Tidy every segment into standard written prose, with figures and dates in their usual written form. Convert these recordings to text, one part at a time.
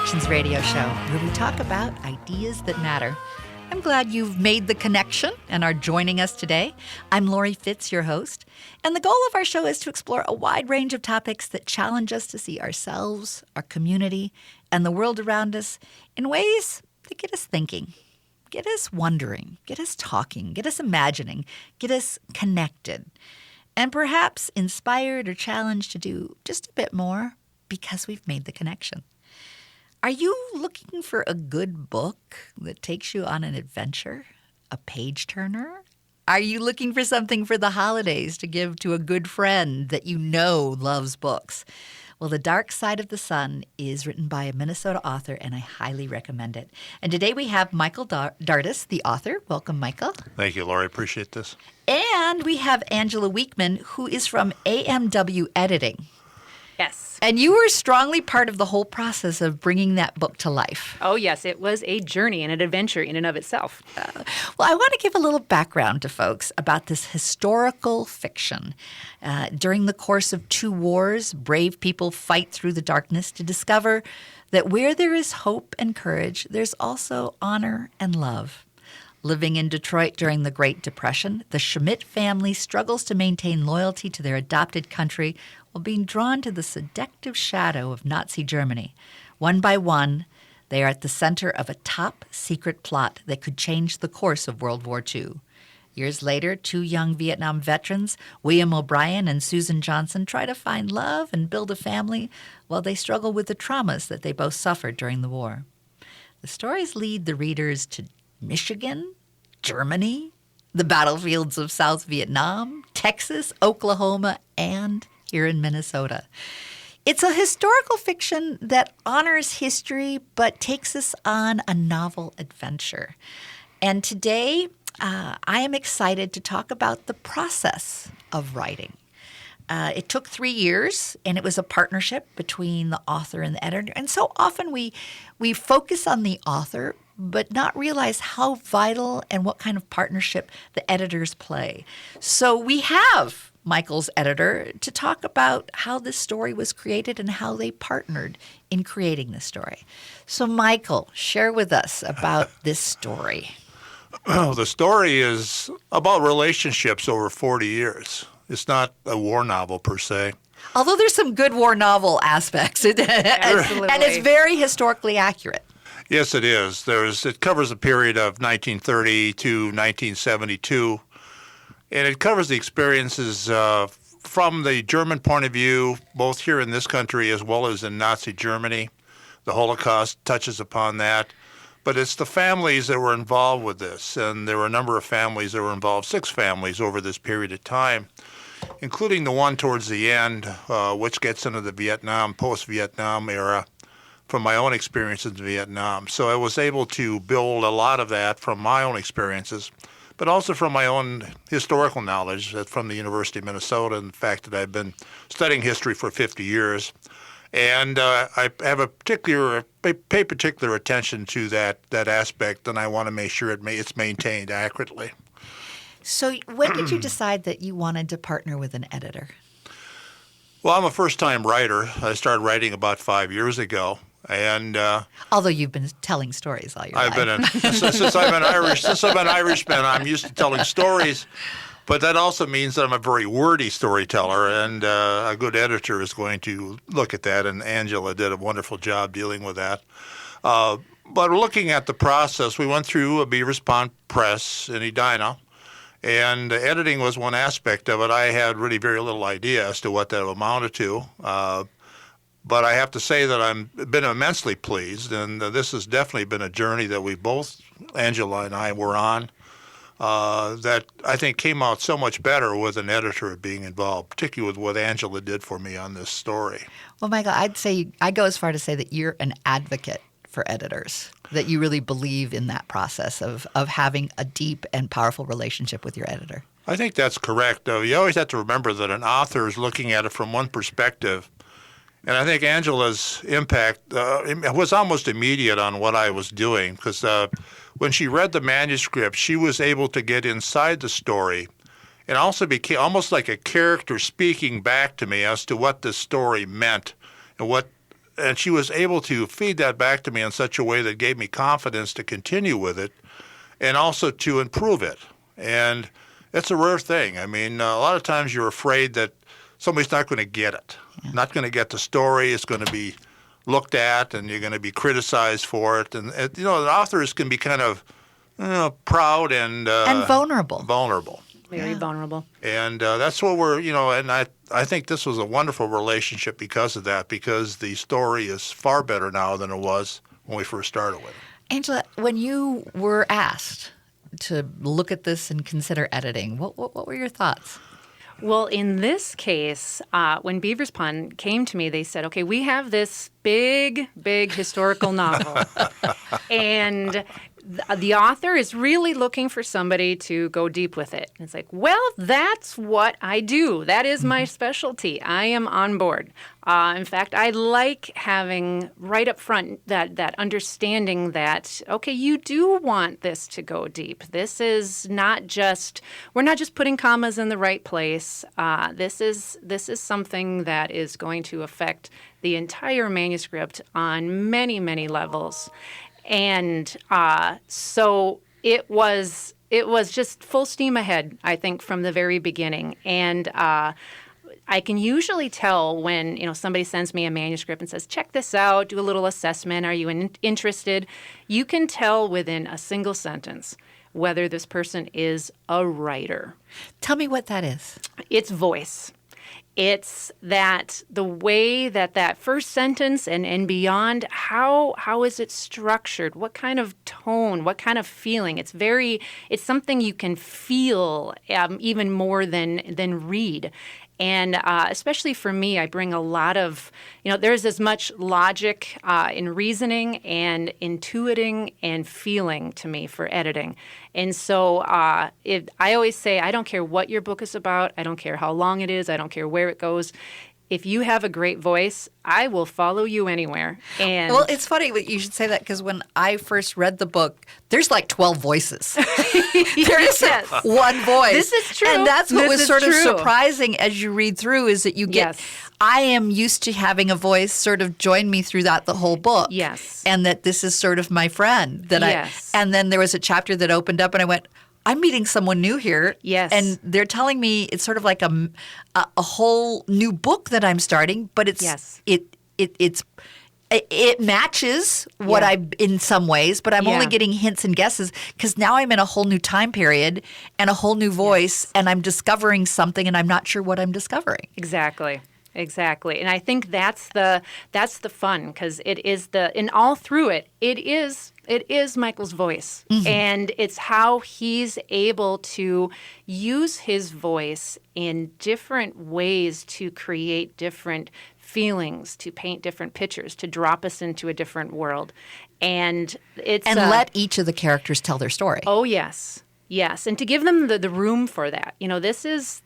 Connections radio show, where we talk about ideas that matter. I'm glad you've made the connection and are joining us today. I'm Lori Fitz, your host, and the goal of our show is to explore a wide range of topics that challenge us to see ourselves, our community, and the world around us in ways that get us thinking, get us wondering, get us talking, get us imagining, get us connected, and perhaps inspired or challenged to do just a bit more because we've made the connection. Are you looking for a good book that takes you on an adventure? A page-turner? Are you looking for something for the holidays to give to a good friend that you know loves books? Well, The Dark Side of the Sun is written by a Minnesota author, and I highly recommend it. And today we have Michael Dardis, the author. Welcome, Michael. Thank you, Lori. Appreciate this. And we have Angela Weekman, who is from AMW Editing. Yes. And you were strongly part of the whole process of bringing that book to life. Oh, yes. It was a journey and an adventure in and of itself. Well, I want to give a little background to folks about this historical fiction. During the course of 2 wars, brave people fight through the darkness to discover that where there is hope and courage, there's also honor and love. Living in Detroit during the Great Depression, the Schmidt family struggles to maintain loyalty to their adopted country while being drawn to the seductive shadow of Nazi Germany. One by one, they are at the center of a top-secret plot that could change the course of World War II. Years later, 2 young Vietnam veterans, William O'Brien and Susan Johnson, try to find love and build a family while they struggle with the traumas that they both suffered during the war. The stories lead the readers to Michigan, Germany, the battlefields of South Vietnam, Texas, Oklahoma, and here in Minnesota. It's a historical fiction that honors history but takes us on a novel adventure. And today, I am excited to talk about the process of writing. It took 3 years, and it was a partnership between the author and the editor. And so often we focus on the author, but not realize how vital and what kind of partnership the editors play. So we have Michael's editor to talk about how this story was created and how they partnered in creating this story. So Michael, share with us about this story. The story is about relationships over 40 years. It's not a war novel per se. Although there's some good war novel aspects, and it's very historically accurate. Yes, it is. It covers a period of 1930 to 1972, and it covers the experiences from the German point of view, both here in this country as well as in Nazi Germany. The Holocaust touches upon that. But it's the families that were involved with this, and there were a number of families that were involved, 6 families over this period of time, including the one towards the end, which gets into the post-Vietnam era, from my own experiences in Vietnam. So I was able to build a lot of that from my own experiences, but also from my own historical knowledge from the University of Minnesota and the fact that I've been studying history for 50 years. And I have pay particular attention to that aspect, and I want to make sure it's maintained accurately. So when did you decide that you wanted to partner with an editor? Well, I'm a first-time writer. I started writing about 5 years ago. And although you've been telling stories all your life. Since I've been Irishman, I'm used to telling stories. But that also means that I'm a very wordy storyteller, and a good editor is going to look at that, and Angela did a wonderful job dealing with that. But looking at the process, we went through a Beavers Pond Press in Edina, and editing was one aspect of it. I had really very little idea as to what that amounted to. But I have to say that I've been immensely pleased, and this has definitely been a journey that we both, Angela and I, were on. That I think came out so much better with an editor being involved, particularly with what Angela did for me on this story. Well, Michael, I'd go as far to say that you're an advocate for editors, that you really believe in that process of having a deep and powerful relationship with your editor. I think that's correct. You always have to remember that an author is looking at it from one perspective. And I think Angela's impact was almost immediate on what I was doing, because when she read the manuscript, she was able to get inside the story and also became almost like a character speaking back to me as to what this story meant and what and she was able to feed that back to me in such a way that gave me confidence to continue with it and also to improve it. And it's a rare thing. I mean, a lot of times you're afraid that somebody's not going to get it, not going to get the story. It's going to be looked at, and you're going to be criticized for it. And the authors can be kind of proud and vulnerable. Very vulnerable. And that's what we're, and I think this was a wonderful relationship because of that, because the story is far better now than it was when we first started with it. Angela, when you were asked to look at this and consider editing, what were your thoughts? Well, in this case, when Beaver's Pond came to me, they said, okay, we have this big historical novel. And the author is really looking for somebody to go deep with it. And it's like, well, that's what I do. That is my specialty. I am on board. In fact, I like having right up front that understanding that, okay, you do want this to go deep. This is not just, we're not just putting commas in the right place. This is something that is going to affect the entire manuscript on many, many levels. And so it was just full steam ahead, I think, from the very beginning. And I can usually tell when somebody sends me a manuscript and says, check this out, do a little assessment, are you interested? You can tell within a single sentence whether this person is a writer. Tell me what that is. It's voice. It's that the way that first sentence and beyond, how is it structured? What kind of tone? What kind of feeling? It's something you can feel even more than read. And especially for me, I bring a lot of, there's as much logic in reasoning and intuiting and feeling to me for editing. And so I always say, I don't care what your book is about. I don't care how long it is. I don't care where it goes. If you have a great voice, I will follow you anywhere. And well, it's funny that you should say that, because when I first read the book, there's like 12 voices. There isn't one voice. This is true. And that's what was sort of true. surprising as you read through, is that you get, I am used to having a voice sort of join me through the whole book. Yes. And that this is sort of my friend. And then there was a chapter that opened up and I went, I'm meeting someone new here. Yes. And they're telling me it's sort of like a whole new book that I'm starting, but it's it matches what I in some ways, but I'm only getting hints and guesses, because now I'm in a whole new time period and a whole new voice, and I'm discovering something and I'm not sure what I'm discovering. Exactly. And I think that's the fun, because it is and all through it is Michael's voice. Mm-hmm. And it's how he's able to use his voice in different ways to create different feelings, to paint different pictures, to drop us into a different world. And let each of the characters tell their story. Oh, yes. Yes, and to give them the room for that. This is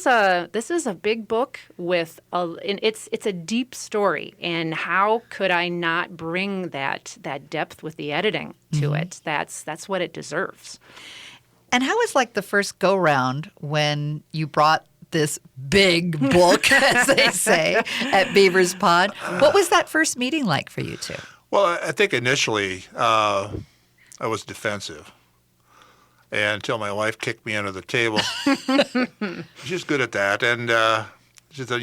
a big book with it's a deep story, and how could I not bring that depth with the editing to it? That's what it deserves. And how was like the first go round when you brought this big book, as they say, at Beaver's Pond? What was that first meeting like for you two? Well, I think initially I was defensive. And until my wife kicked me under the table. She's good at that. And she said,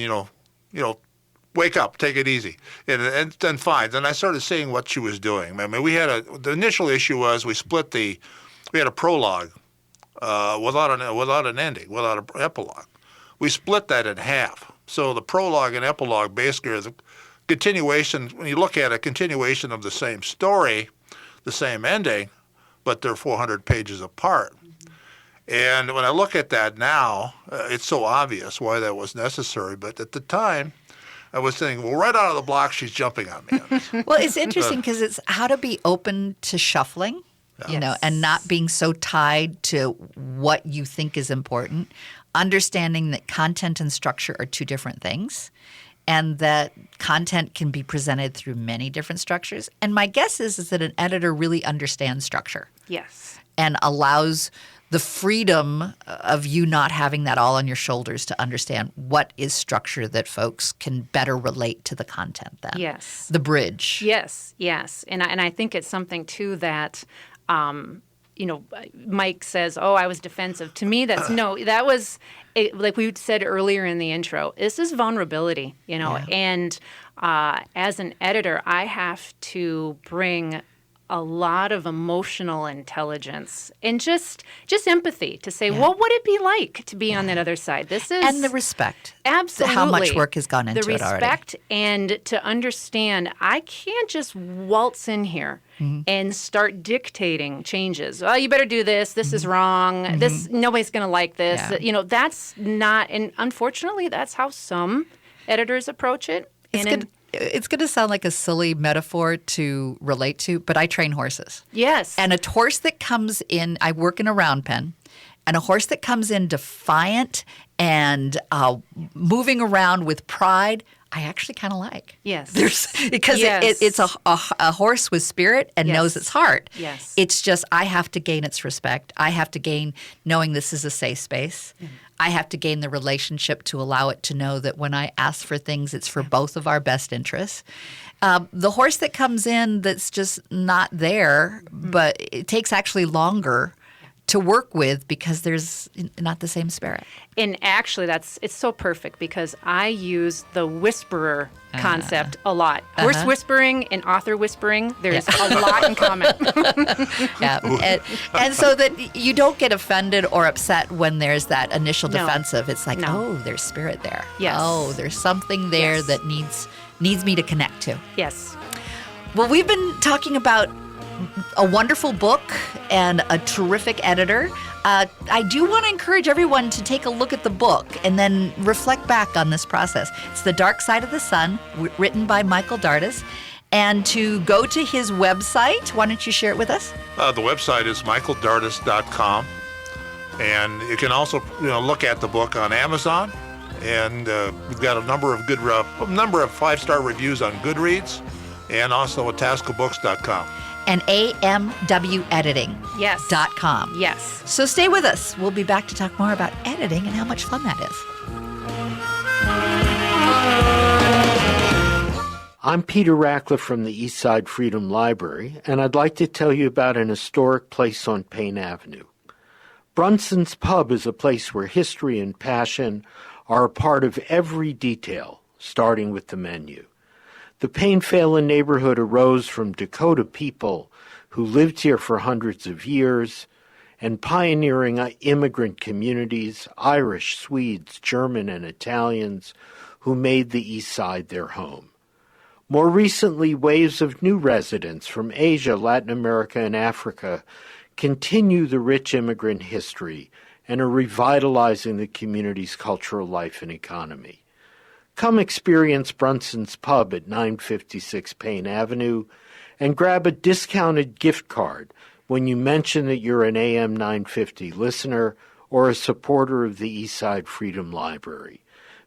wake up, take it easy. And then fine. Then I started seeing what she was doing. I mean, the initial issue was we had a prologue without an ending, without an epilogue. We split that in half. So the prologue and epilogue basically are the continuation, when you look at a continuation of the same story, the same ending, but they're 400 pages apart. And when I look at that now, it's so obvious why that was necessary. But at the time, I was thinking, well, right out of the block, she's jumping on me. Well, it's interesting because it's how to be open to shuffling, and not being so tied to what you think is important, understanding that content and structure are two different things, and that content can be presented through many different structures. And my guess is that an editor really understands structure. Yes. And allows the freedom of you not having that all on your shoulders to understand what is structure that folks can better relate to the content then. Yes. The bridge. Yes, yes. And I think it's something, too, that, Mike says, oh, I was defensive. To me, that was, like we said earlier in the intro, this is vulnerability, and as an editor, I have to bring a lot of emotional intelligence and just empathy to say, what would it be like to be on that other side? This is And the respect. absolutely How much work has gone into the it already. respect and to understand I can't just waltz in here and start dictating changes. Oh, you better do this. This is wrong. This nobody's going to like this. Yeah. That's not. And unfortunately, that's how some editors approach it. It's going to sound like a silly metaphor to relate to, but I train horses. Yes. And a horse that comes in, I work in a round pen, and a horse that comes in defiant and moving around with pride, I actually kind of like. Yes. Because it's a horse with spirit and knows its heart. Yes. It's just I have to gain its respect. I have to gain knowing this is a safe space. I have to gain the relationship to allow it to know that when I ask for things, it's for both of our best interests. The horse that comes in that's just not there, but it takes actually longer to work with because there's not the same spirit. And actually, it's so perfect because I use the whisperer concept a lot. Horse whispering and author whispering, there's a lot in common. Yeah, and so that you don't get offended or upset when there's that initial defensive. It's like, oh, there's spirit there. Yes. Oh, there's something there that needs me to connect to. Yes. Well, we've been talking about a wonderful book and a terrific editor. I do want to encourage everyone to take a look at the book and then reflect back on this process. It's The Dark Side of the Sun, written by Michael Dardis. And to go to his website, why don't you share it with us? The website is michaeldardis.com. And you can also look at the book on Amazon. And we've got a number of 5-star reviews on Goodreads and also at tascabooks.com. And amwediting.com. Yes. So stay with us. We'll be back to talk more about editing and how much fun that is. I'm Peter Ratcliffe from the Eastside Freedom Library, and I'd like to tell you about an historic place on Payne Avenue. Brunson's Pub is a place where history and passion are a part of every detail, starting with the menu. The Payne-Phelan neighborhood arose from Dakota people who lived here for hundreds of years and pioneering immigrant communities, Irish, Swedes, German, and Italians, who made the East Side their home. More recently, waves of new residents from Asia, Latin America, and Africa continue the rich immigrant history and are revitalizing the community's cultural life and economy. Come experience Brunson's Pub at 956 Payne Avenue and grab a discounted gift card when you mention that you're an AM 950 listener or a supporter of the Eastside Freedom Library.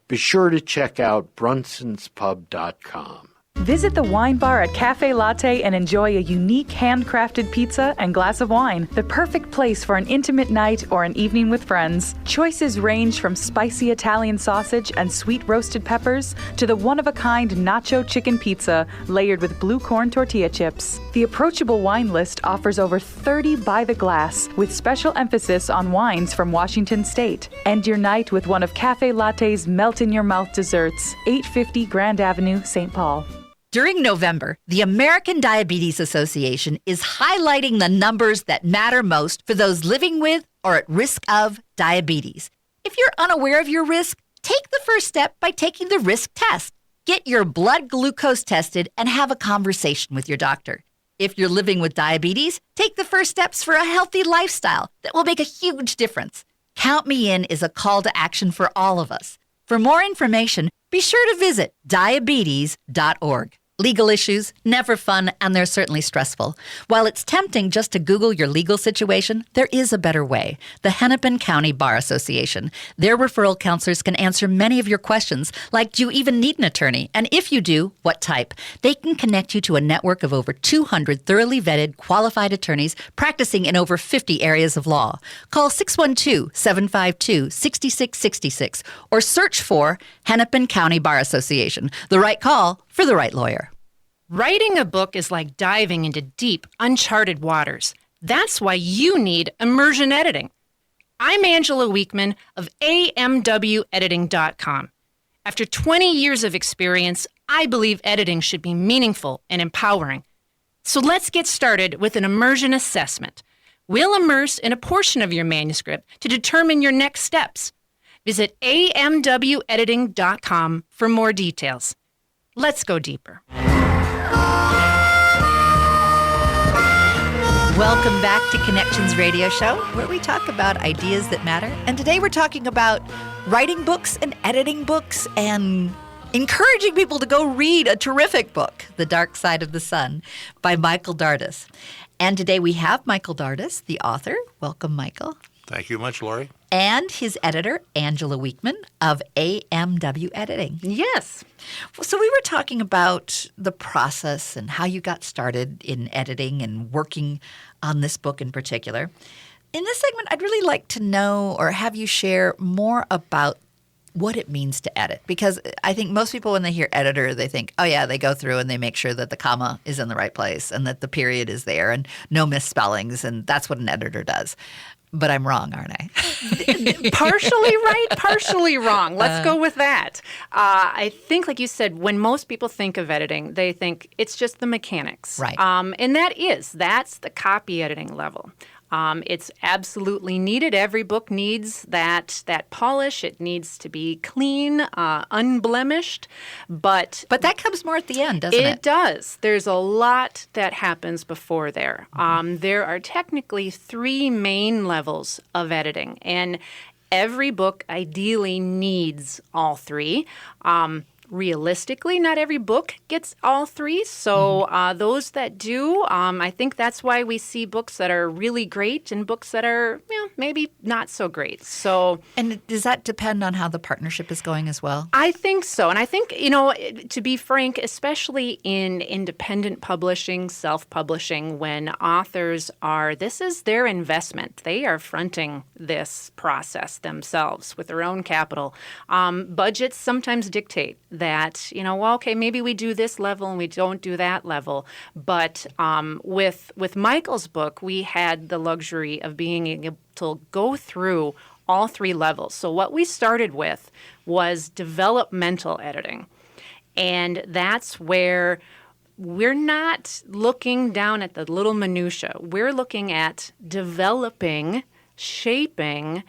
Be sure to check out brunsonspub.com. Visit the wine bar at Cafe Latte and enjoy a unique handcrafted pizza and glass of wine. The perfect place for an intimate night or an evening with friends. Choices range from spicy Italian sausage and sweet roasted peppers to the one-of-a-kind nacho chicken pizza layered with blue corn tortilla chips. The approachable wine list offers over 30 by the glass with special emphasis on wines from Washington State. End your night with one of Cafe Latte's melt-in-your-mouth desserts, 850 Grand Avenue, St. Paul. During November, the American Diabetes Association is highlighting the numbers that matter most for those living with or at risk of diabetes. If you're unaware of your risk, take the first step by taking the risk test. Get your blood glucose tested and have a conversation with your doctor. If you're living with diabetes, take the first steps for a healthy lifestyle that will make a huge difference. Count Me In is a call to action for all of us. For more information, be sure to visit diabetes.org. Legal issues, never fun, and they're certainly stressful. While it's tempting just to Google your legal situation, there is a better way. The Hennepin County Bar Association. Their referral counselors can answer many of your questions, like do you even need an attorney? And if you do, what type? They can connect you to a network of over 200 thoroughly vetted, qualified attorneys practicing in over 50 areas of law. Call 612-752-6666 or search for Hennepin County Bar Association. The right call for the right lawyer. Writing a book is like diving into deep, uncharted waters. That's why you need immersion editing. I'm Angela Weekman of amwediting.com. After 20 years of experience, I believe editing should be meaningful and empowering. So let's get started with an immersion assessment. We'll immerse in a portion of your manuscript to determine your next steps. Visit amwediting.com for more details. Let's go deeper. Welcome back to Connections Radio Show, where we talk about ideas that matter. And today we're talking about writing books and editing books and encouraging people to go read a terrific book, The Dark Side of the Sun by Michael Dardis. And today we have Michael Dardis, the author. Welcome, Michael. Thank you much, Lori. And his editor, Angela Weekman of AMW Editing. Yes. So we were talking about the process and how you got started in editing and working on this book in particular. In this segment, I'd really like to know or have you share more about what it means to edit. Because I think most people, when they hear editor, they think, oh, yeah, they go through and they make sure that the comma is in the right place and that the period is there and no misspellings. And that's what an editor does. But I'm wrong, aren't I? Partially right, partially wrong. Let's go with that. I think, like you said, when most people think of editing, they think it's just the mechanics. Right. And that's the copy editing level. It's absolutely needed. Every book needs that polish. It needs to be clean, unblemished. But that comes more at the end, doesn't it? It does. There's a lot that happens before there. There are technically 3 main levels of editing, and every book ideally needs all 3. Realistically, not every book gets all 3. So those that do, I think that's why we see books that are really great and books that are maybe not so great. So, and does that depend on how the partnership is going as well? I think so. And I think, to be frank, especially in independent publishing, self-publishing, when authors this is their investment. They are fronting this process themselves with their own capital. Budgets sometimes dictate that, okay, maybe we do this level and we don't do that level. But with Michael's book, we had the luxury of being able to go through all 3 levels. So what we started with was developmental editing. And that's where we're not looking down at the little minutia. We're looking at developing, shaping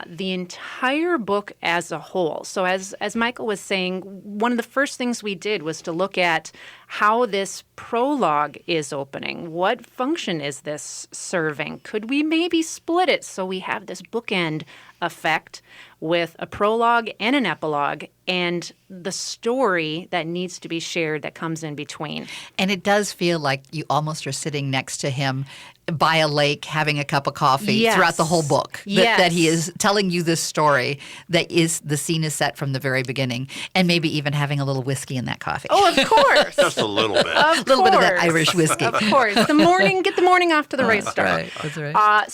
the entire book as a whole. So as Michael was saying, one of the first things we did was to look at how this prologue is opening. What function is this serving? Could we maybe split it so we have this bookend effect with a prologue and an epilogue and the story that needs to be shared that comes in between? And it does feel like you almost are sitting next to him by a lake having a cup of coffee throughout the whole book. That he is telling you this story that is the scene is set from the very beginning, and maybe even having a little whiskey in that coffee. Oh, of course. Just a little bit. A little bit of that Irish whiskey. Of course. Get the morning off to the race start. That's right.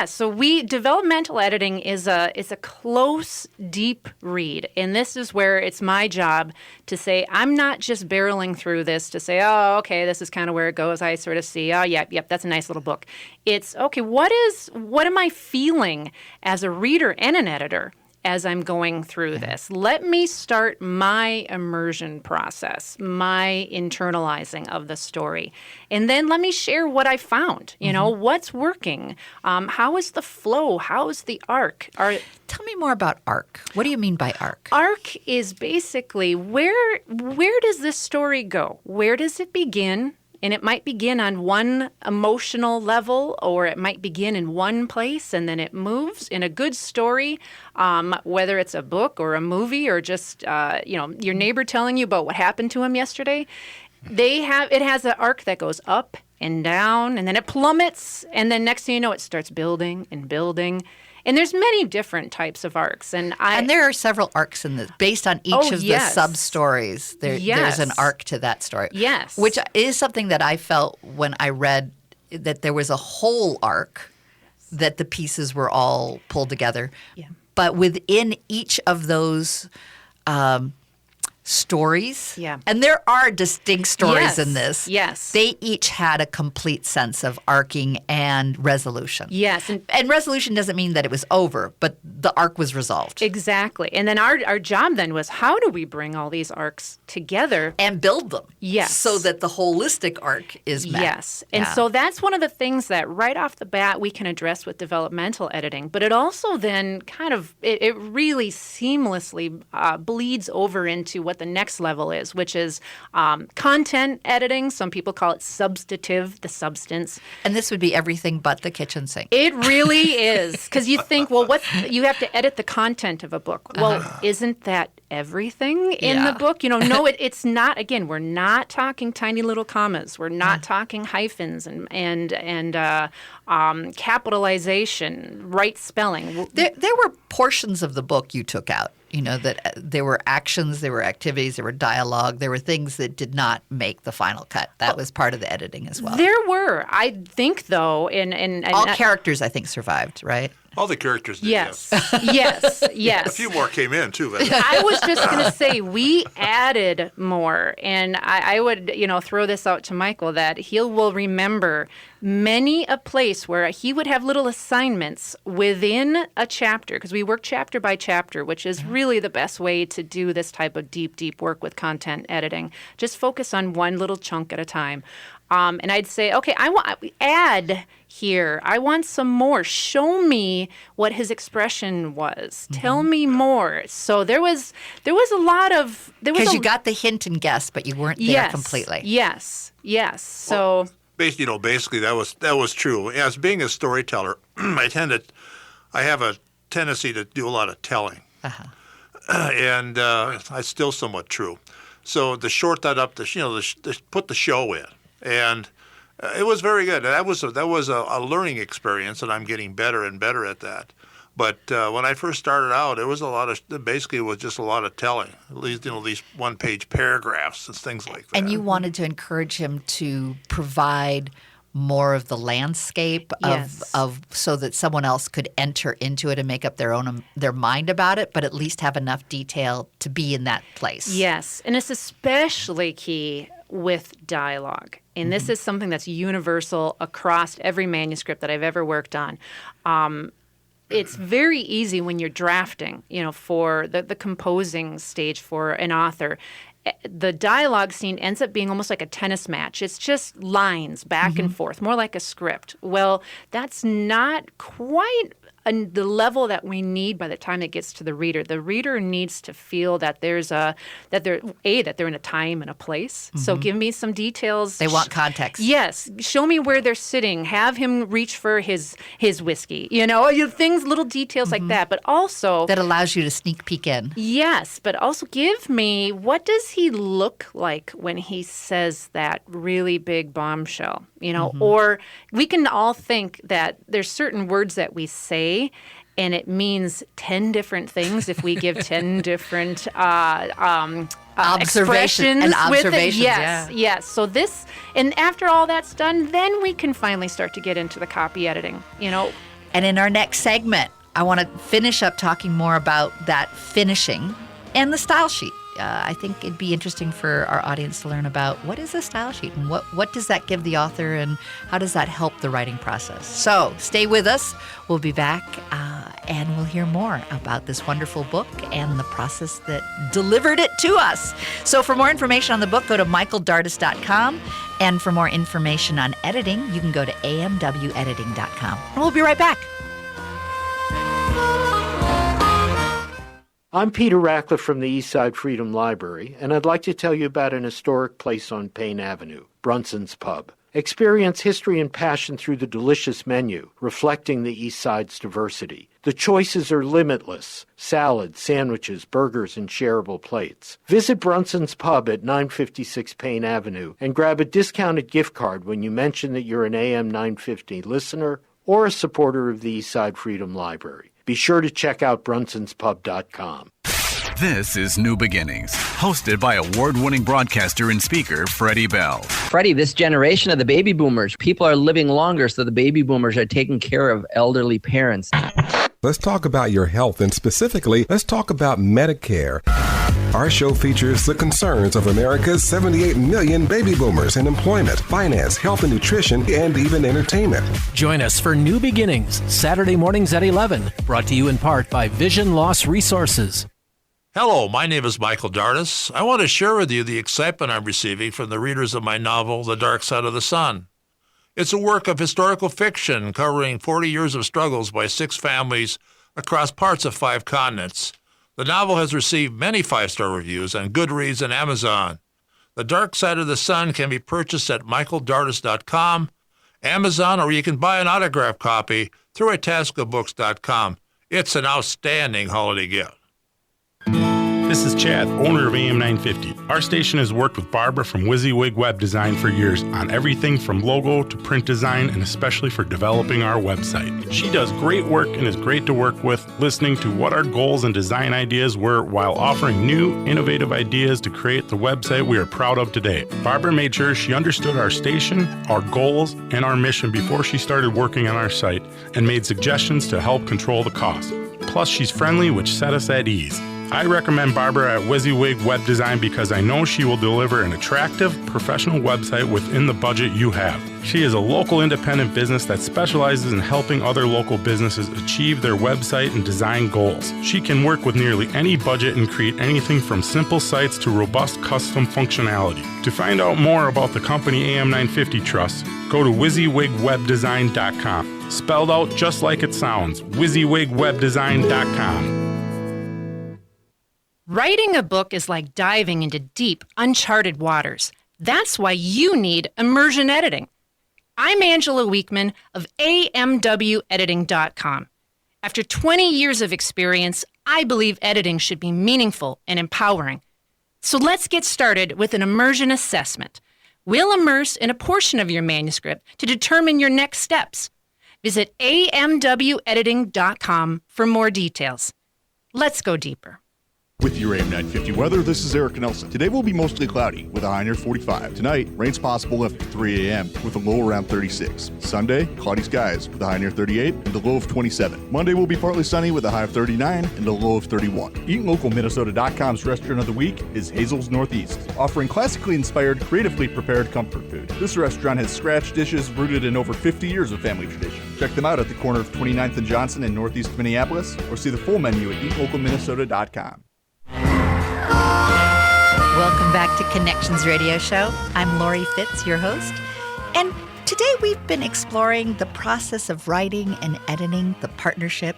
So developmental editing is a close, deep read. And this is where it's my job to say, I'm not just barreling through this to say, oh, okay, this is kind of where it goes. I sort of see, oh, yep, that's a nice little book. It's, okay, what am I feeling as a reader and an editor as I'm going through this? Let me start my immersion process, my internalizing of the story. And then let me share what I found. What's working? How is the flow? How is the arc? Tell me more about arc. What do you mean by arc? Arc is basically where does this story go? Where does it begin? And it might begin on one emotional level, or it might begin in one place and then it moves. In a good story, whether it's a book or a movie or just your neighbor telling you about what happened to him yesterday, it has an arc that goes up and down, and then it plummets, and then next thing you know, it starts building and building. And there's many different types of arcs, and there are several arcs in this, based on each of the sub-stories. There's an arc to that story. Yes. Which is something that I felt when I read that there was a whole arc, that the pieces were all pulled together. Yeah. But within each of those stories, and there are distinct stories in this. Yes. They each had a complete sense of arcing and resolution. Yes. And resolution doesn't mean that it was over, but the arc was resolved. Exactly. And then our job then was, how do we bring all these arcs together? And build them. Yes. So that the holistic arc is met. Yes. And so that's one of the things that right off the bat we can address with developmental editing. But it also then kind of, it really seamlessly bleeds over into what the next level is, which is content editing. Some people call it substantive, the substance. And this would be everything but the kitchen sink. It really is. Because you think, well, you have to edit the content of a book. Well, isn't that everything in the book? No, it's not. Again, we're not talking tiny little commas. We're not talking hyphens and capitalization, right spelling. There were portions of the book you took out. That there were actions, there were activities, there were dialogue, there were things that did not make the final cut. That was part of the editing as well. There were. I think, though, and all characters, I think, survived, right? All the characters did, yes. Yes. A few more came in, too. I was just going to say, we added more. And I would, throw this out to Michael, that he will remember many a place where he would have little assignments within a chapter, because we work chapter by chapter, which is really the best way to do this type of deep work with content editing. Just focus on one little chunk at a time. And I'd say, okay, add here. I want some more. Show me what his expression was. Tell me more. So there was a lot of because you got the hint and guess, but you weren't there completely. Yes. So basically that was true. As being a storyteller, I have a tendency to do a lot of telling, and it's still somewhat true. So to short that up, to put the show in. And it was very good. That was a learning experience, and I'm getting better and better at that. But when I first started out, it was just a lot of telling. At least these one-page paragraphs and things like that. And you wanted to encourage him to provide more of the landscape of so that someone else could enter into it and make up their mind about it, but at least have enough detail to be in that place. Yes, and it's especially key with dialogue. And this is something that's universal across every manuscript that I've ever worked on. It's very easy when you're drafting, for the composing stage for an author. The dialogue scene ends up being almost like a tennis match. It's just lines back and forth, more like a script. Well, that's not quite the level that we need by the time it gets to the reader. The reader needs to feel that they're in a time and a place. So give me some details. They want context. Yes. Show me where they're sitting. Have him reach for his whiskey. Things, little details like that. But also that allows you to sneak peek in. Yes, but also give me, what does he look like when he says that really big bombshell? Or we can all think that there's certain words that we say and it means 10 different things if we give 10 different expressions and observations. With it. Yes. So this, and after all that's done, then we can finally start to get into the copy editing, And in our next segment, I want to finish up talking more about that finishing and the style sheet. I think it'd be interesting for our audience to learn about what is a style sheet and what does that give the author and how does that help the writing process. So stay with us. We'll be back and we'll hear more about this wonderful book and the process that delivered it to us. So for more information on the book, go to michaeldardis.com. And for more information on editing, you can go to amwediting.com. And we'll be right back. I'm Peter Ratcliffe from the Eastside Freedom Library, and I'd like to tell you about an historic place on Payne Avenue, Brunson's Pub. Experience history and passion through the delicious menu, reflecting the East Side's diversity. The choices are limitless: salads, sandwiches, burgers, and shareable plates. Visit Brunson's Pub at 956 Payne Avenue and grab a discounted gift card when you mention that you're an AM 950 listener or a supporter of the East Side Freedom Library. Be sure to check out brunsonspub.com. This is New Beginnings, hosted by award-winning broadcaster and speaker Freddie Bell. Freddie, this generation of the baby boomers, people are living longer, so the baby boomers are taking care of elderly parents. Let's talk about your health, and specifically, let's talk about Medicare. Our show features the concerns of America's 78 million baby boomers in employment, finance, health and nutrition, and even entertainment. Join us for New Beginnings, Saturday mornings at 11, brought to you in part by Vision Loss Resources. Hello, my name is Michael Dardis. I want to share with you the excitement I'm receiving from the readers of my novel, The Dark Side of the Sun. It's a work of historical fiction covering 40 years of struggles by 6 families across parts of 5 continents. The novel has received many 5-star reviews on Goodreads and Amazon. The Dark Side of the Sun can be purchased at michaeldardis.com, Amazon, or you can buy an autographed copy through itascabooks.com. It's an outstanding holiday gift. This is Chad, owner of AM 950. Our station has worked with Barbara from WYSIWYG Web Design for years on everything from logo to print design, and especially for developing our website. She does great work and is great to work with, listening to what our goals and design ideas were while offering new, innovative ideas to create the website we are proud of today. Barbara made sure she understood our station, our goals, and our mission before she started working on our site and made suggestions to help control the cost. Plus, she's friendly, which set us at ease. I recommend Barbara at WYSIWYG Web Design because I know she will deliver an attractive, professional website within the budget you have. She is a local independent business that specializes in helping other local businesses achieve their website and design goals. She can work with nearly any budget and create anything from simple sites to robust custom functionality. To find out more about the company AM 950 Trust, go to WYSIWYGWebDesign.com. Spelled out just like it sounds, WYSIWYGWebDesign.com. Writing a book is like diving into deep, uncharted waters. That's why you need immersion editing. I'm Angela Weekman of AMWEditing.com. After 20 years of experience, I believe editing should be meaningful and empowering. So let's get started with an immersion assessment. We'll immerse in a portion of your manuscript to determine your next steps. Visit AMWEditing.com for more details. Let's go deeper. With your AM 950 weather, this is Eric Nelson. Today will be mostly cloudy with a high near 45. Tonight, rain's possible after 3 a.m. with a low around 36. Sunday, cloudy skies with a high near 38 and a low of 27. Monday will be partly sunny with a high of 39 and a low of 31. EatLocalMinnesota.com's restaurant of the week is Hazel's Northeast, offering classically inspired, creatively prepared comfort food. This restaurant has scratch dishes rooted in over 50 years of family tradition. Check them out at the corner of 29th and Johnson in Northeast Minneapolis, or see the full menu at EatLocalMinnesota.com. Welcome back to Connections Radio Show. I'm Lori Fitz, your host. And today we've been exploring the process of writing and editing, the partnership.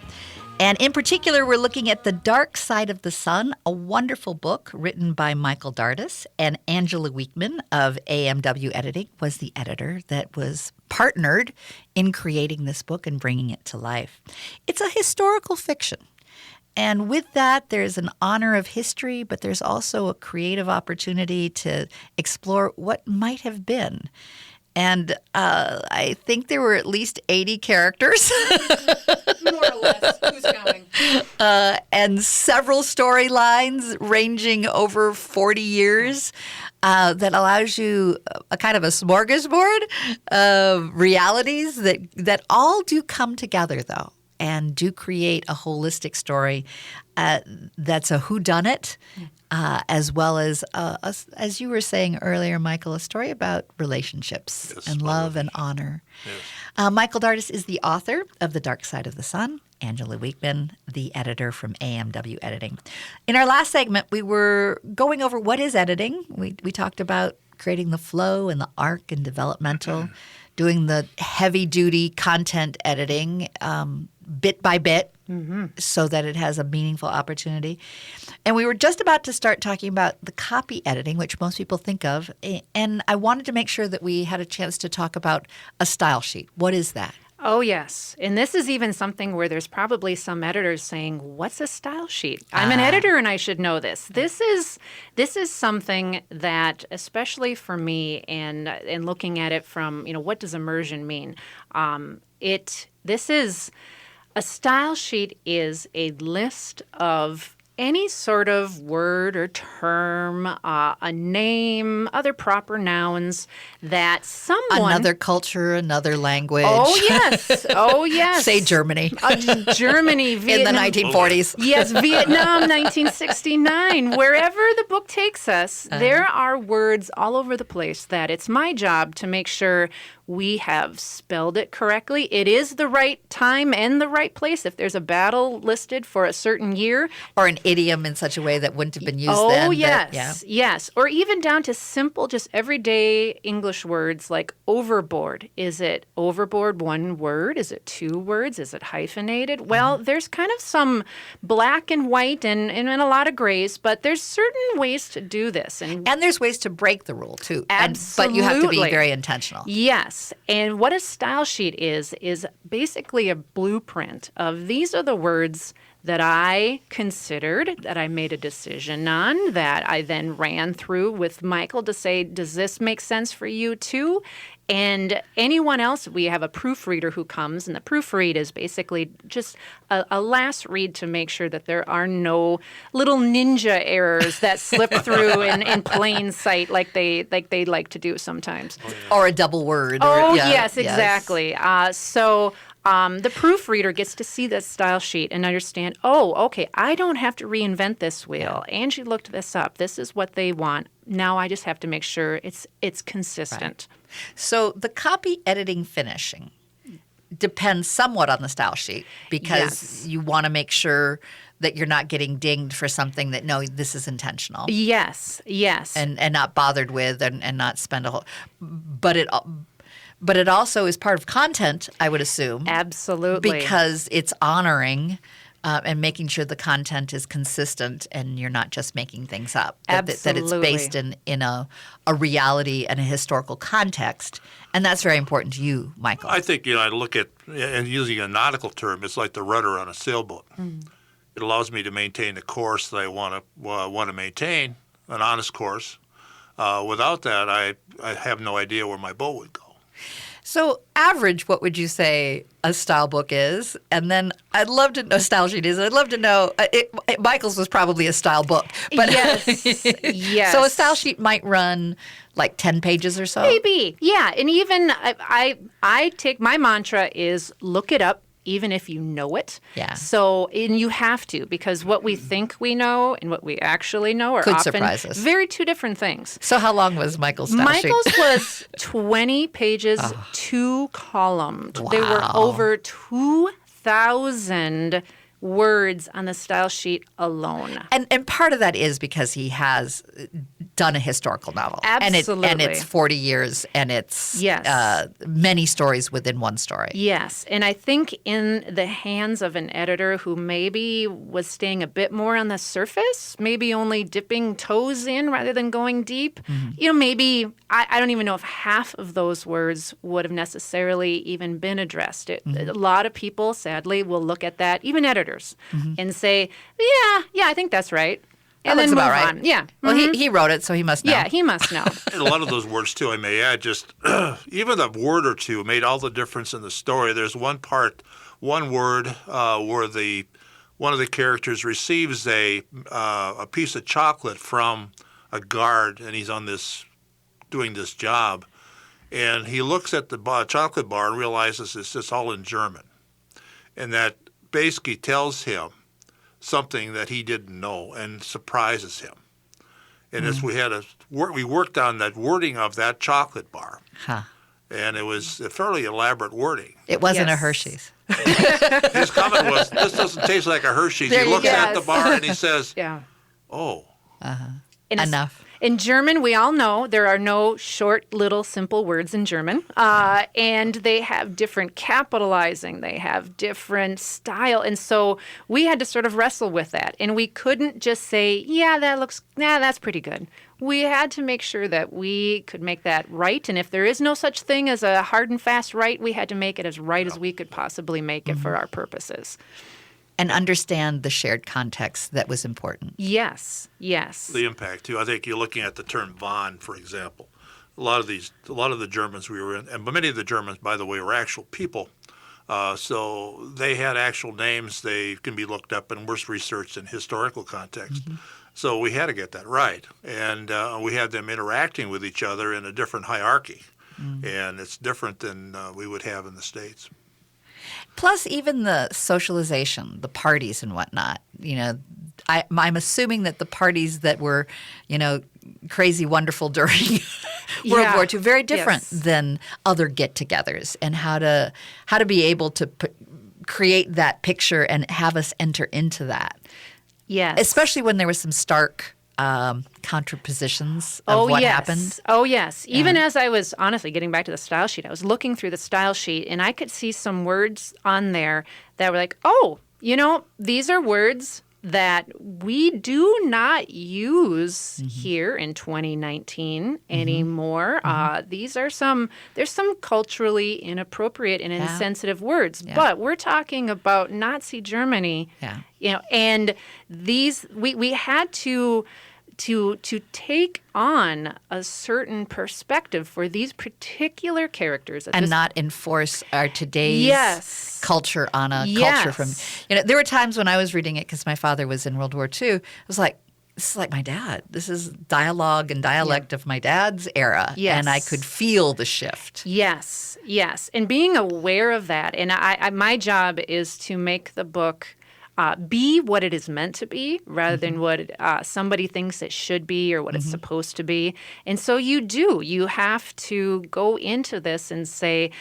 And in particular, we're looking at The Dark Side of the Sun, a wonderful book written by Michael Dardis. And Angela Weekman of AMW Editing was the editor that was partnered in creating this book and bringing it to life. It's a historical fiction. And with that, there's an honor of history, but there's also a creative opportunity to explore what might have been. And I think there were at least 80 characters. More or less. Who's counting? And several storylines ranging over 40 years that allows you a kind of a smorgasbord of realities that all do come together, though, and do create a holistic story that's a whodunit, as well as you were saying earlier, Michael, a story about relationships and love and honor. Yes. Michael Dardis is the author of The Dark Side of the Sun. Angela Weekman, the editor from AMW Editing. In our last segment, we were going over what is editing. We talked about creating the flow and the arc and developmental, doing the heavy-duty content editing bit by bit, so that it has a meaningful opportunity. And we were just about to start talking about the copy editing, which most people think of. And I wanted to make sure that we had a chance to talk about a style sheet. What is that? Oh, yes. And this is even something where there's probably some editors saying, what's a style sheet? I'm an editor and I should know this. This is something that, especially for me and looking at it from, what does immersion mean? A style sheet is a list of any sort of word or term, a name, other proper nouns that someone... Another culture, another language. Oh, yes. Oh, yes. Say Germany. Germany, Vietnam. In the 1940s. Yes, Vietnam, 1969. Wherever the book takes us, there are words all over the place that it's my job to make sure we have spelled it correctly. It is the right time and the right place. If there's a battle listed for a certain year. Or an idiom in such a way that wouldn't have been used then. Oh, yes. Yes. Or even down to simple, just everyday English words like overboard. Is it overboard one word? Is it two words? Is it hyphenated? Well, there's kind of some black and white and a lot of grays, but there's certain ways to do this. And there's ways to break the rule, too. Absolutely. But you have to be very intentional. Yes. And what a style sheet is basically a blueprint of these are the words that I considered, that I made a decision on, that I then ran through with Michael to say, does this make sense for you too? And anyone else, we have a proofreader who comes, and the proofread is basically just a last read to make sure that there are no little ninja errors that slip through in plain sight like they like to do sometimes. Or a double word. Yes, exactly. The proofreader gets to see this style sheet and understand, okay, I don't have to reinvent this wheel. Angie looked this up. This is what they want. Now I just have to make sure it's consistent. Right. So the copy editing finishing depends somewhat on the style sheet because you want to make sure that you're not getting dinged for something that, no, this is intentional. Yes. And not bothered with and not spend a whole – but it also is part of content, I would assume. Absolutely. Because it's honoring and making sure the content is consistent and you're not just making things up. Absolutely. That it's based in a reality and a historical context. And that's very important to you, Michael. I think, I look at, and using a nautical term, it's like the rudder on a sailboat. It allows me to maintain the course that I want to maintain, an honest course. Without that, I have no idea where my boat would go. So average, what would you say a style book is? And then I'd love to know style sheet is. I'd love to know Michael's was probably a style book. But yes. So a style sheet might run like 10 pages or so? Maybe. Yeah. And even I take my mantra is look it up. Even if you know it. Yeah. So, and you have to, because what we think we know and what we actually know are Could often surprise us. very two different things. So how long was Michael's style sheet? Michael's was 20 pages, 2-columned. Wow. There were over 2,000 words on the style sheet alone. And part of that is because he has done a historical novel. Absolutely. And it's 40 years and it's many stories within one story. Yes. And I think in the hands of an editor who maybe was staying a bit more on the surface, maybe only dipping toes in rather than going deep, maybe I don't even know if half of those words would have necessarily even been addressed. A lot of people, sadly, will look at that, even editors, and say, yeah, I think that's right. And that then looks move about on. right. Yeah. Well, he wrote it, so he must know. Yeah, he must know. And a lot of those words, too, I may add, just even a word or two made all the difference in the story. There's one word where one of the characters receives a piece of chocolate from a guard, and he's doing this job. And he looks at the chocolate bar and realizes it's just all in German. And that basically tells him something that he didn't know and surprises him. And as we worked on that wording of that chocolate bar. And it was a fairly elaborate wording. It wasn't a Hershey's. His comment was, this doesn't taste like a Hershey's. He looks at the bar and he says, enough. In German, we all know there are no short, little, simple words in German. And they have different capitalizing. They have different style. And so we had to sort of wrestle with that. And we couldn't just say, that's pretty good. We had to make sure that we could make that right. And if there is no such thing as a hard and fast right, we had to make it as right as we could possibly make it for our purposes. And understand the shared context that was important. Yes. The impact too. I think you're looking at the term von, for example. A lot of the Germans we were in, and many of the Germans, by the way, were actual people. So they had actual names. They can be looked up and were researched in historical context. So we had to get that right, and we had them interacting with each other in a different hierarchy, and it's different than we would have in the States. Plus, even the socialization, the parties and whatnot. I'm assuming that the parties that were, crazy wonderful during World War II, very different than other get-togethers, and how to be able to create that picture and have us enter into that. Yes. Especially when there was some stark contrapositions of what happened. Oh, yes. Even as I was honestly getting back to the style sheet, I was looking through the style sheet and I could see some words on there that were like, these are words that we do not use here in 2019 anymore. There's some culturally inappropriate and insensitive words, but we're talking about Nazi Germany. And these we had to take on a certain perspective for these particular characters. And not enforce our today's culture on a culture from there were times when I was reading it because my father was in World War II. I was like, this is like my dad. This is dialogue and dialect of my dad's era. And I could feel the shift. Yes. And being aware of that. And my job is to make the book be what it is meant to be rather than what somebody thinks it should be or what it's supposed to be. And so you have to go into this and say,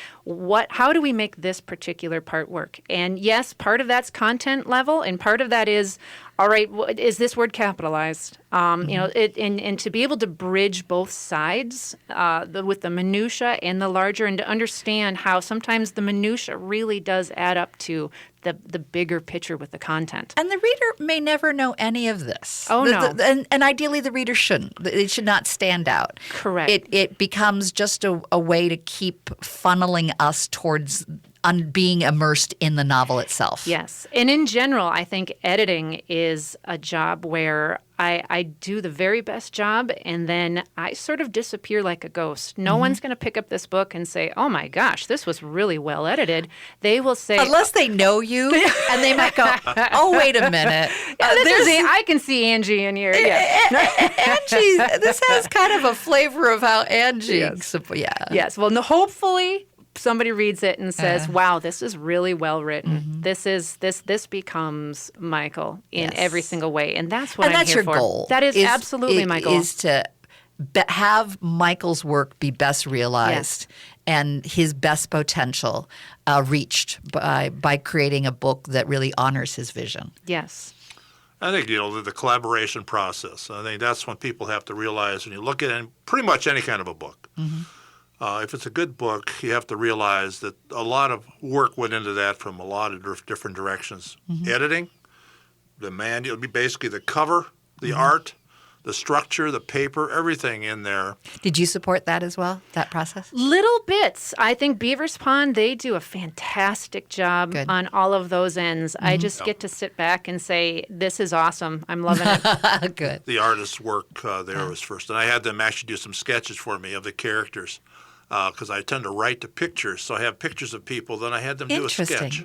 how do we make this particular part work? And yes, part of that's content level and part of that is, all right, is this word capitalized? And to be able to bridge both sides with the minutia and the larger, and to understand how sometimes the minutia really does add up to the bigger picture with the content. And the reader may never know any of this. Oh, no. And ideally the reader shouldn't. It should not stand out. Correct. It becomes just a way to keep funneling us towards being immersed in the novel itself. Yes. And in general, I think editing is a job where I do the very best job and then I sort of disappear like a ghost. No one's going to pick up this book and say, oh my gosh, this was really well edited. They will say... Unless they know you and they might go, oh, wait a minute. I can see Angie in here. Angie, this has kind of a flavor of how Angie... Yes. Well, hopefully... somebody reads it and says, wow, this is really well written. This becomes Michael in every single way. And that's what I'm here for. And that's your goal. That is absolutely my goal. Is to have Michael's work be best realized and his best potential reached by creating a book that really honors his vision. Yes. I think, the collaboration process. I think that's what people have to realize when you look at pretty much any kind of a book. If it's a good book, you have to realize that a lot of work went into that from a lot of different directions. Editing, the manual, basically the cover, the art, the structure, the paper, everything in there. Did you support that as well, that process? Little bits. I think Beaver's Pond, they do a fantastic job on all of those ends. I just get to sit back and say, this is awesome. I'm loving it. Good. The artist's work there was first. And I had them actually do some sketches for me of the characters. Because I tend to write to pictures, so I have pictures of people. Then I had them do a sketch,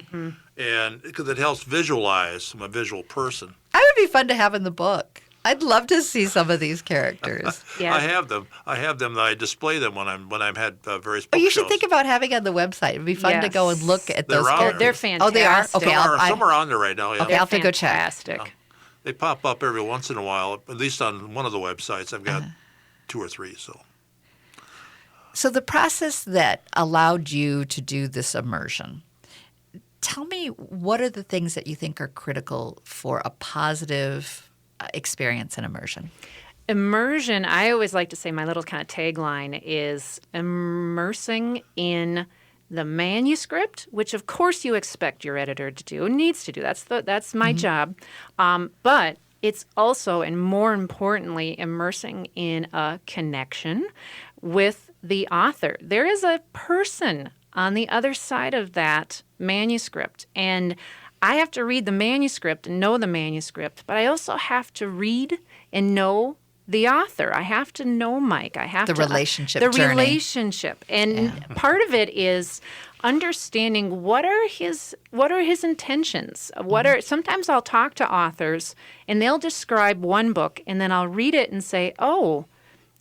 and because it helps visualize. I'm a visual person. That would be fun to have in the book. I'd love to see some of these characters. I have them. I display them when I'm had various book you should shows. think about having it on the website. It'd be fun to go and look at those characters. They're fantastic. Oh, they are? Okay, some are on there right now. Yeah. Okay, I'll have to go check. Fantastic. They pop up every once in a while. At least on one of the websites, I've got 2 or 3. So the process that allowed you to do this immersion, tell me what are the things that you think are critical for a positive experience in immersion? Immersion, I always like to say my little kind of tagline is immersing in the manuscript, which of course you expect your editor to do, needs to do. That's my job. But it's also, and more importantly, immersing in a connection with the author. There is a person on the other side of that manuscript, and I have to read the manuscript and know the manuscript, but I also have to read and know the author. I have to know Mike. I have the to relationship the journey. relationship, and part of it is understanding what are his intentions. Sometimes I'll talk to authors and they'll describe one book, and then I'll read it and say, oh,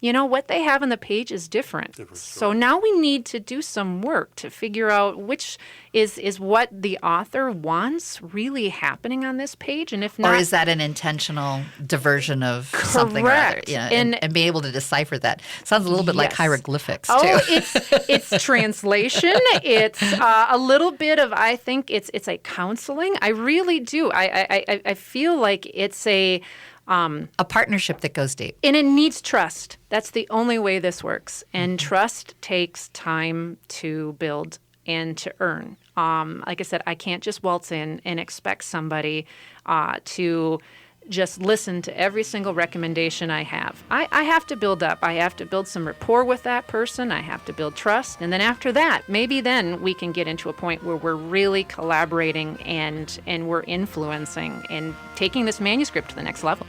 you know, what they have on the page is different. So now we need to do some work to figure out which is what the author wants really happening on this page. And if not... Or is that an intentional diversion of something or other? Yeah, and be able to decipher that. Sounds a little bit like hieroglyphics, too. Oh, it's translation. It's a little bit of, I think, it's a counseling. I really do. I feel like it's a partnership that goes deep. And it needs trust. That's the only way this works. And trust takes time to build and to earn. Like I said, I can't just waltz in and expect somebody to just listen to every single recommendation I have. I have to build up. I have to build some rapport with that person. I have to build trust. And then after that, maybe then we can get into a point where we're really collaborating and we're influencing and taking this manuscript to the next level.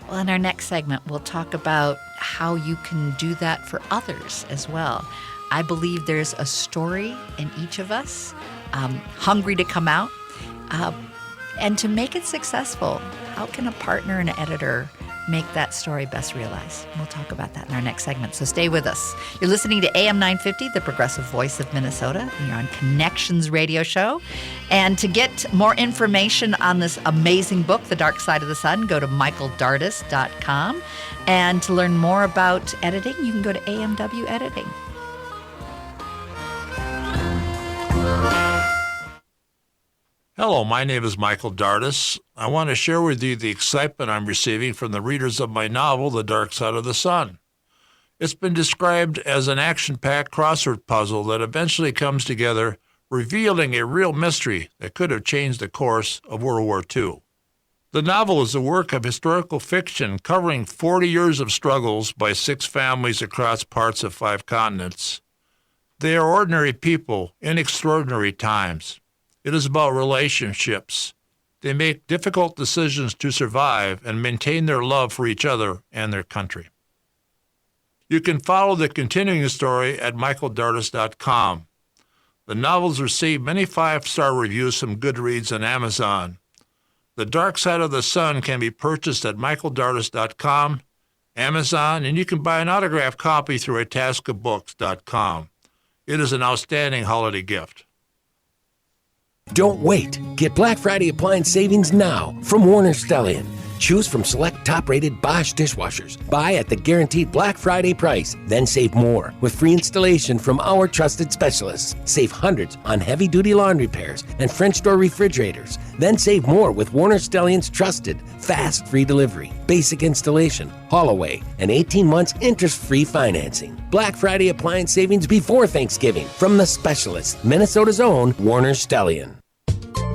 Well, in our next segment, we'll talk about how you can do that for others as well. I believe there's a story in each of us, hungry to come out, and to make it successful. How can a partner and an editor make that story best realized? We'll talk about that in our next segment, so stay with us. You're listening to AM 950, the progressive voice of Minnesota, and you're on Connections Radio Show. And to get more information on this amazing book, The Dark Side of the Sun, go to michaeldardis.com. And to learn more about editing, you can go to AMW Editing. Hello, my name is Michael Dardis. I want to share with you the excitement I'm receiving from the readers of my novel, The Dark Side of the Sun. It's been described as an action-packed crossword puzzle that eventually comes together, revealing a real mystery that could have changed the course of World War II. The novel is a work of historical fiction covering 40 years of struggles by 6 families across parts of 5 continents. They are ordinary people in extraordinary times. It is about relationships. They make difficult decisions to survive and maintain their love for each other and their country. You can follow the continuing story at michaeldardis.com. The novels received many 5-star reviews from Goodreads and Amazon. The Dark Side of the Sun can be purchased at michaeldardis.com, Amazon, and you can buy an autographed copy through itascabooks.com. It is an outstanding holiday gift. Don't wait. Get Black Friday appliance savings now from Warner Stellian. Choose from select top-rated Bosch dishwashers. Buy at the guaranteed Black Friday price. Then save more with free installation from our trusted specialists. Save hundreds on heavy-duty laundry pairs and French door refrigerators. Then save more with Warner Stellian's trusted, fast free delivery, basic installation, haul away, and 18 months interest-free financing. Black Friday appliance savings before Thanksgiving from the specialist, Minnesota's own Warner Stellian.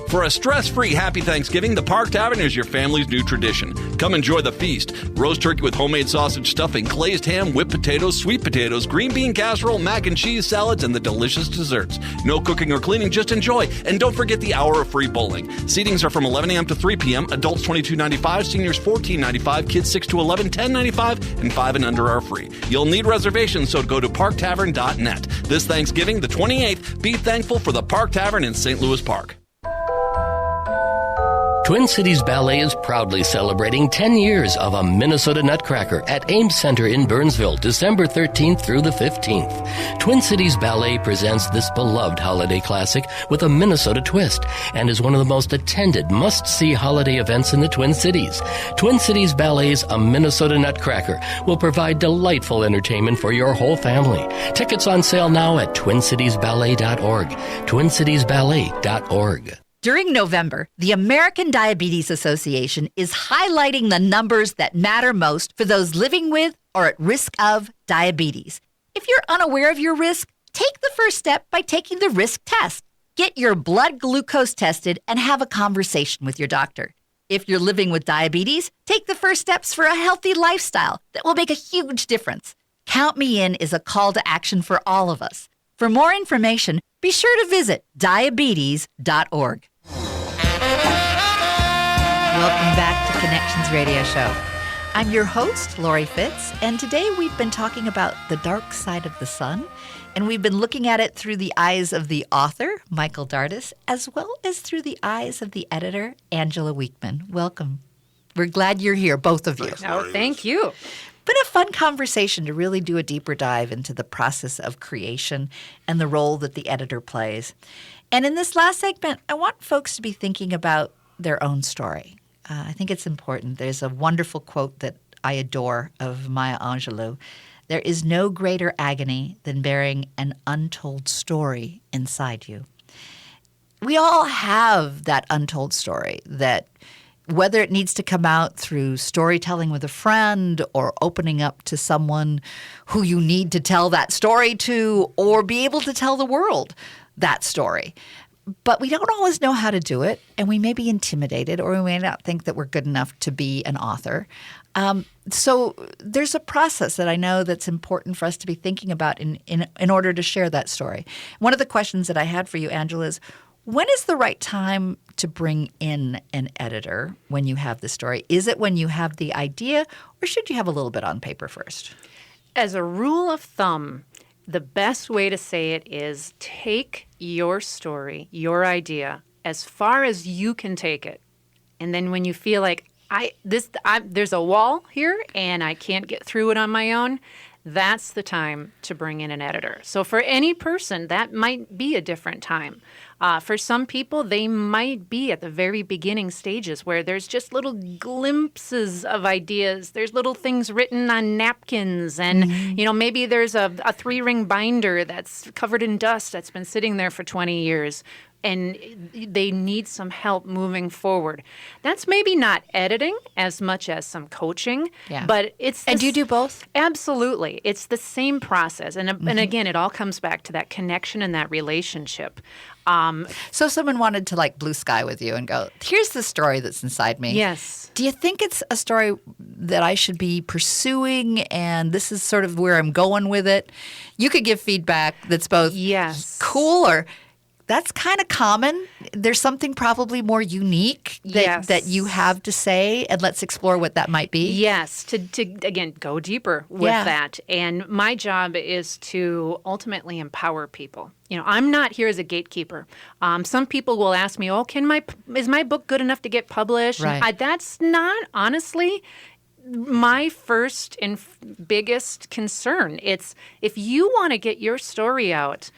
For a stress-free Happy Thanksgiving, the Park Tavern is your family's new tradition. Come enjoy the feast. Roast turkey with homemade sausage stuffing, glazed ham, whipped potatoes, sweet potatoes, green bean casserole, mac and cheese salads, and the delicious desserts. No cooking or cleaning, just enjoy. And don't forget the hour of free bowling. Seatings are from 11 a.m. to 3 p.m., adults $22.95, seniors $14.95, kids 6 to 11, $10.95, and 5 and under are free. You'll need reservations, so go to parktavern.net. This Thanksgiving, the 28th, be thankful for the Park Tavern in St. Louis Park. Twin Cities Ballet is proudly celebrating 10 years of a Minnesota Nutcracker at Ames Center in Burnsville, December 13th through the 15th. Twin Cities Ballet presents this beloved holiday classic with a Minnesota twist and is one of the most attended must-see holiday events in the Twin Cities. Twin Cities Ballet's A Minnesota Nutcracker will provide delightful entertainment for your whole family. Tickets on sale now at twincitiesballet.org. twincitiesballet.org. During November, the American Diabetes Association is highlighting the numbers that matter most for those living with or at risk of diabetes. If you're unaware of your risk, take the first step by taking the risk test. Get your blood glucose tested and have a conversation with your doctor. If you're living with diabetes, take the first steps for a healthy lifestyle that will make a huge difference. Count Me In is a call to action for all of us. For more information, be sure to visit diabetes.org. Welcome back to Connections Radio Show. I'm your host, Lori Fitz, and today we've been talking about the dark side of the sun, and we've been looking at it through the eyes of the author, Michael Dardis, as well as through the eyes of the editor, Angela Weekman. Welcome. We're glad you're here, both of you. Oh, thank you. Been a fun conversation to really do a deeper dive into the process of creation and the role that the editor plays. And in this last segment, I want folks to be thinking about their own story. I think it's important. There's a wonderful quote that I adore of Maya Angelou. There is no greater agony than bearing an untold story inside you. We all have that untold story that whether it needs to come out through storytelling with a friend or opening up to someone who you need to tell that story to or be able to tell the world that story. But we don't always know how to do it, and we may be intimidated or we may not think that we're good enough to be an author. So there's a process that I know that's important for us to be thinking about in order to share that story. One of the questions that I had for you, Angela, is when is the right time to bring in an editor when you have the story? Is it when you have the idea, or should you have a little bit on paper first? As a rule of thumb, the best way to say it is take your story, your idea, as far as you can take it. And then when you feel like there's a wall here and I can't get through it on my own, that's the time to bring in an editor. So for any person, that might be a different time. For some people, they might be at the very beginning stages where there's just little glimpses of ideas. There's little things written on napkins and, maybe there's a 3-ring binder that's covered in dust that's been sitting there for 20 years. And they need some help moving forward. That's maybe not editing as much as some coaching, but it's and do you do both? Absolutely. It's the same process. And again, it all comes back to that connection and that relationship. So if someone wanted to blue sky with you and go, here's the story that's inside me. Yes. Do you think it's a story that I should be pursuing and this is sort of where I'm going with it? You could give feedback that's both cool or that's kind of common. There's something probably more unique that you have to say, and let's explore what that might be. Yes, to again, go deeper with that. And my job is to ultimately empower people. I'm not here as a gatekeeper. Some people will ask me, is my book good enough to get published? Right. That's not, honestly, my first and biggest concern. It's if you want to get your story out,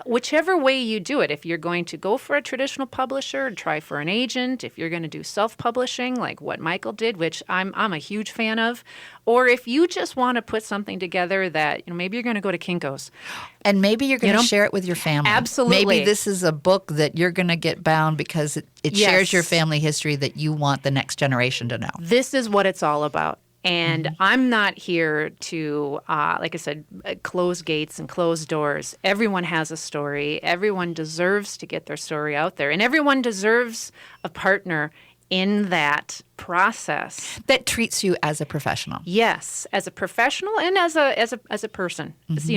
whichever way you do it, if you're going to go for a traditional publisher, try for an agent, if you're going to do self-publishing like what Michael did, which I'm a huge fan of, or if you just want to put something together that, maybe you're going to go to Kinko's. And maybe you're going to share it with your family. Absolutely. Maybe this is a book that you're going to get bound because it shares your family history that you want the next generation to know. This is what it's all about. And I'm not here to, like I said, close gates and close doors. Everyone has a story. Everyone deserves to get their story out there. And everyone deserves a partner in that process that treats you as a professional. Yes, as a professional and as a person.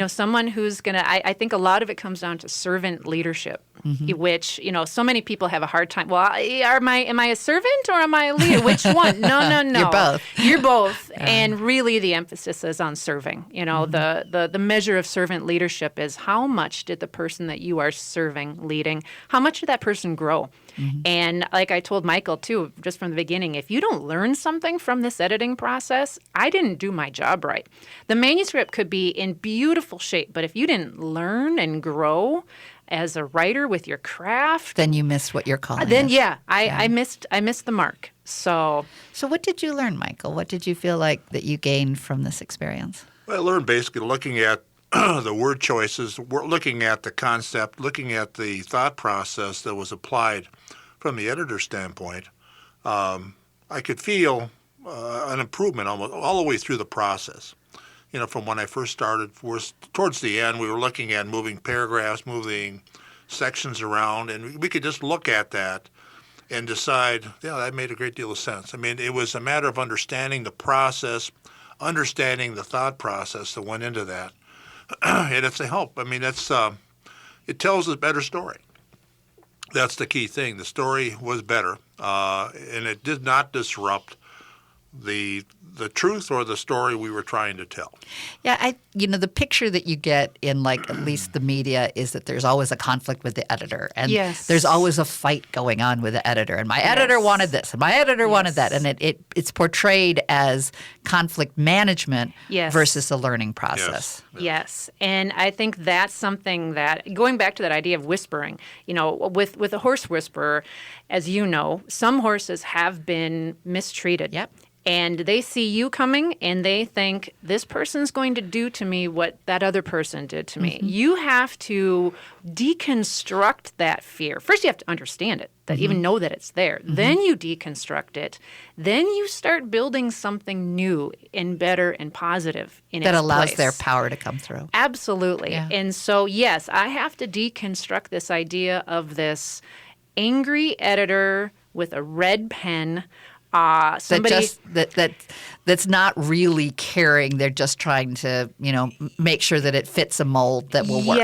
Someone who's gonna. I think a lot of it comes down to servant leadership, which so many people have a hard time. Well, am I a servant or am I a leader? Which one? No. You're both. You're both. And really, the emphasis is on serving. The measure of servant leadership is how much did the person that you are serving, leading, how much did that person grow? And like I told Michael too, just from the beginning, if you don't learn something from this editing process, I didn't do my job right. The manuscript could be in beautiful shape, but if you didn't learn and grow as a writer with your craft, then you missed what you're calling. Then I missed the mark. So what did you learn, Michael? What did you feel like that you gained from this experience? Well, I learned basically looking at the word choices, looking at the concept, looking at the thought process that was applied from the editor's standpoint, I could feel an improvement almost all the way through the process. You know, from when I first started, towards the end, we were looking at moving paragraphs, moving sections around, and we could just look at that and decide, yeah, that made a great deal of sense. I mean, it was a matter of understanding the process, understanding the thought process that went into that, and it's a help. I mean, it tells a better story. That's the key thing. The story was better, and it did not disrupt the truth or the story we were trying to tell. Yeah, the picture that you get in, like, at least the media is that there's always a conflict with the editor. And there's always a fight going on with the editor. And my editor wanted this, and my editor wanted that. And it's portrayed as conflict management versus a learning process. Yes. And I think that's something that, going back to that idea of whispering, with a horse whisperer, as you know, some horses have been mistreated. Yep. And they see you coming and they think, this person's going to do to me what that other person did to me. You have to deconstruct that fear. First, you have to understand it, that even know that it's there. Then you deconstruct it. Then you start building something new and better and positive in its place. That allows their power to come through. Absolutely. Yeah. And so, yes, I have to deconstruct this idea of this angry editor with a red pen. That's not really caring. They're just trying to, make sure that it fits a mold that will work.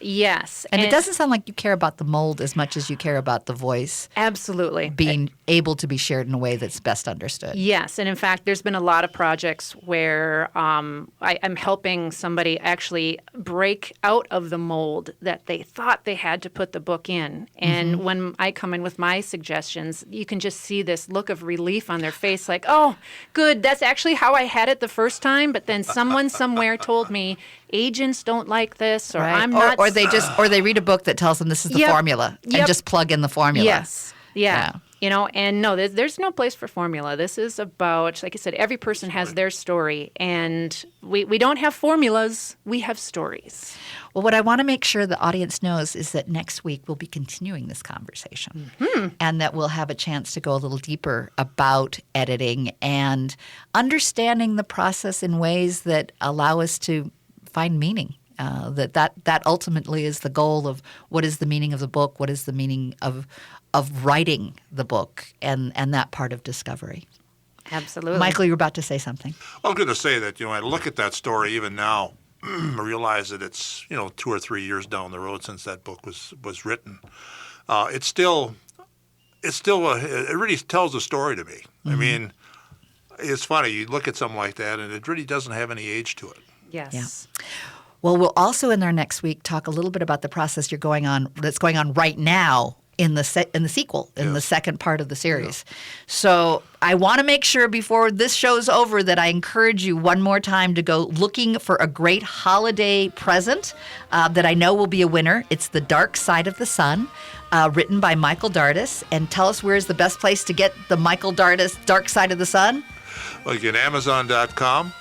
Yes. And it doesn't sound like you care about the mold as much as you care about the voice. Absolutely. Being able to be shared in a way that's best understood. Yes. And in fact, there's been a lot of projects where I'm helping somebody actually break out of the mold that they thought they had to put the book in. And when I come in with my suggestions, you can just see this look of relief on their face, like, oh, good, that's actually how I had it the first time, but then someone somewhere told me agents don't like this, or I'm not. Or they read a book that tells them this is the formula, and just plug in the formula. Yes. Yeah. And no, there's no place for formula. This is about, like I said, every person has their story, and we don't have formulas, we have stories. Well, what I want to make sure the audience knows is that next week we'll be continuing this conversation, and that we'll have a chance to go a little deeper about editing and understanding the process in ways that allow us to find meaning. That ultimately is the goal of what is the meaning of the book, what is the meaning of writing the book, and that part of discovery. Absolutely. Michael, you were about to say something. I was going to say that, I look at that story even now, I realize that it's, 2 or 3 years down the road since that book was written. It really tells a story to me. I mean, it's funny. You look at something like that, and it really doesn't have any age to it. Yes. Yeah. Well, we'll also in our next week talk a little bit about the process that's going on right now in the sequel, in the second part of the series. Yeah. So I want to make sure before this show's over that I encourage you one more time to go looking for a great holiday present that I know will be a winner. It's The Dark Side of the Sun, written by Michael Dardis. And tell us, where's the best place to get the Michael Dardis Dark Side of the Sun? Well, you can Amazon.com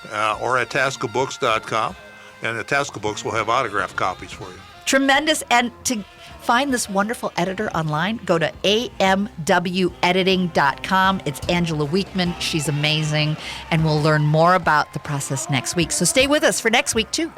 or at TaskOfBooks.com. And the Task of Books will have autographed copies for you. Tremendous. And to find this wonderful editor online, go to amwediting.com. It's Angela Weekman. She's amazing. And we'll learn more about the process next week. So stay with us for next week, too.